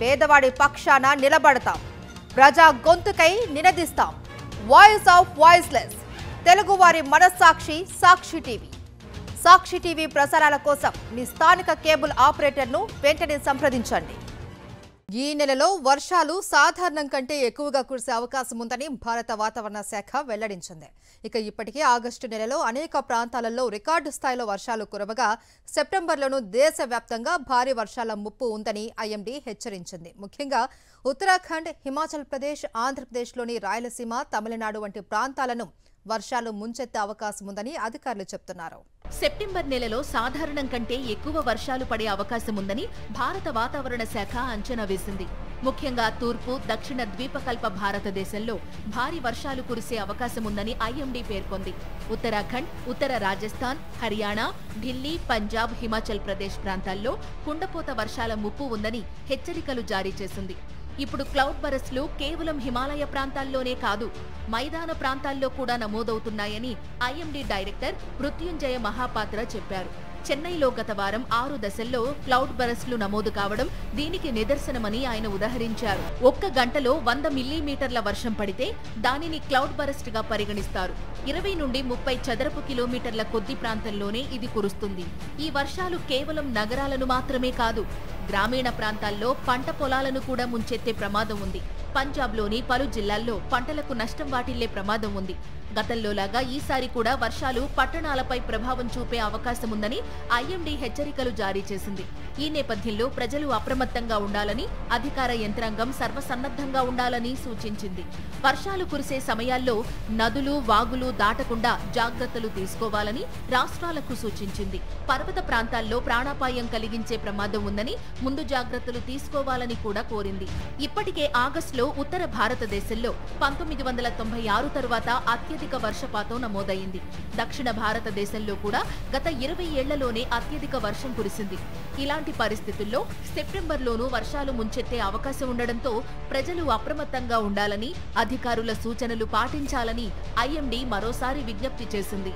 పేదవాడి పక్షాన నిలబడతాం, ప్రజా గొంతుకై నినదిస్తాం. వాయిస్ ఆఫ్ వాయిస్లెస్, తెలుగువారి మనస్సాక్షి సాక్షి టీవీ. సాక్షి టీవీ ప్రసారాల కోసం మీ స్థానిక కేబుల్ ఆపరేటర్ను వెంటనే సంప్రదించండి. ఈ నెలలో వర్షాలు సాధారణం కంటే ఎక్కువగా కురిసే అవకాశం ఉందని భారత వాతావరణ శాఖ వెల్లడించింది. ఇక ఇప్పటికే ఆగస్టు నెలలో అనేక ప్రాంతాలలో రికార్డు స్థాయిలో వర్షాలు కురవగా సెప్టెంబర్లోనూ దేశవ్యాప్తంగా భారీ వర్షాల ముప్పు ఉందని ఐఎండీ హెచ్చరించింది. ముఖ్యంగా ఉత్తరాఖండ్, హిమాచల్ ప్రదేశ్, ఆంధ్రప్రదేశ్లోని రాయలసీమ, తమిళనాడు వంటి ప్రాంతాలను వర్షాలు ముంచెత్తే అవకాశం ఉందని అధికారులు చెబుతున్నారు. సెప్టెంబర్ నెలలో సాధారణం కంటే ఎక్కువ వర్షాలు పడే అవకాశం ఉందని భారత వాతావరణ శాఖ అంచనా వేసింది. ముఖ్యంగా తూర్పు, దక్షిణ ద్వీపకల్ప భారతదేశంలో భారీ వర్షాలు కురిసే అవకాశం ఉందని ఐఎండీ పేర్కొంది. ఉత్తరాఖండ్, ఉత్తర రాజస్థాన్, హర్యానా, ఢిల్లీ, పంజాబ్, హిమాచల్ ప్రదేశ్ ప్రాంతాల్లో కుండపోత వర్షాల ముప్పు ఉందని హెచ్చరికలు జారీ చేసింది. ఇప్పుడు క్లౌడ్ బరస్లు కేవలం హిమాలయ ప్రాంతాల్లోనే కాదు, మైదాన ప్రాంతాల్లో కూడా నమోదవుతున్నాయని ఐఎండీ డైరెక్టర్ మృత్యుంజయ మహాపాత్ర చెప్పారు. చెన్నైలో గత వారం 6 దశల్లో క్లౌడ్ బరస్లు నమోదు కావడం దీనికి నిదర్శనమని ఆయన ఉదహరించారు. ఒక్క గంటలో 100 మిల్లీమీటర్ల వర్షం పడితే దానిని క్లౌడ్ బరస్ట్ గా పరిగణిస్తారు. 20 నుండి 30 చదరపు కిలోమీటర్ల కొద్ది ప్రాంతంలోనే ఇది కురుస్తుంది. ఈ వర్షాలు కేవలం నగరాలను మాత్రమే కాదు, గ్రామీణ ప్రాంతాల్లో పంట పొలాలను కూడా ముంచెత్తే ప్రమాదం ఉంది. పంజాబ్లోని పలు జిల్లాల్లో పంటలకు నష్టం వాటిల్లే ప్రమాదం ఉంది. గతంలోలాగా ఈసారి కూడా వర్షాలు పట్టణాలపై ప్రభావం చూపే అవకాశం ఉందని ఐఎండీ హెచ్చరికలు జారీ చేసింది. ఈ నేపథ్యంలో ప్రజలు అప్రమత్తంగా ఉండాలని, అధికార యంత్రాంగం సర్వసన్నద్ధంగా ఉండాలని సూచించింది. వర్షాలు కురిసే సమయాల్లో నదులు, వాగులు దాటకుండా జాగ్రత్తలు తీసుకోవాలని రాష్ట్రాలకు సూచించింది. పర్వత ప్రాంతాల్లో ప్రాణాపాయం కలిగించే ప్రమాదం ఉందని ముందు జాగ్రత్తలు తీసుకోవాలని కూడా కోరింది. ఇప్పటికే ఆగస్టులో ఉత్తర భారతదేశంలో 1996 తరువాత అత్యధిక వర్షపాతం నమోదైంది. దక్షిణ భారతదేశంలో కూడా గత 20 ఏళ్లలోనే అత్యధిక వర్షం కురిసింది. ఇలాంటి పరిస్థితుల్లో సెప్టెంబర్లోనూ వర్షాలు ముంచెత్తే అవకాశం ఉండడంతో ప్రజలు అప్రమత్తంగా ఉండాలని, అధికారుల సూచనలు పాటించాలని ఐఎండీ మరోసారి విజ్ఞప్తి చేసింది.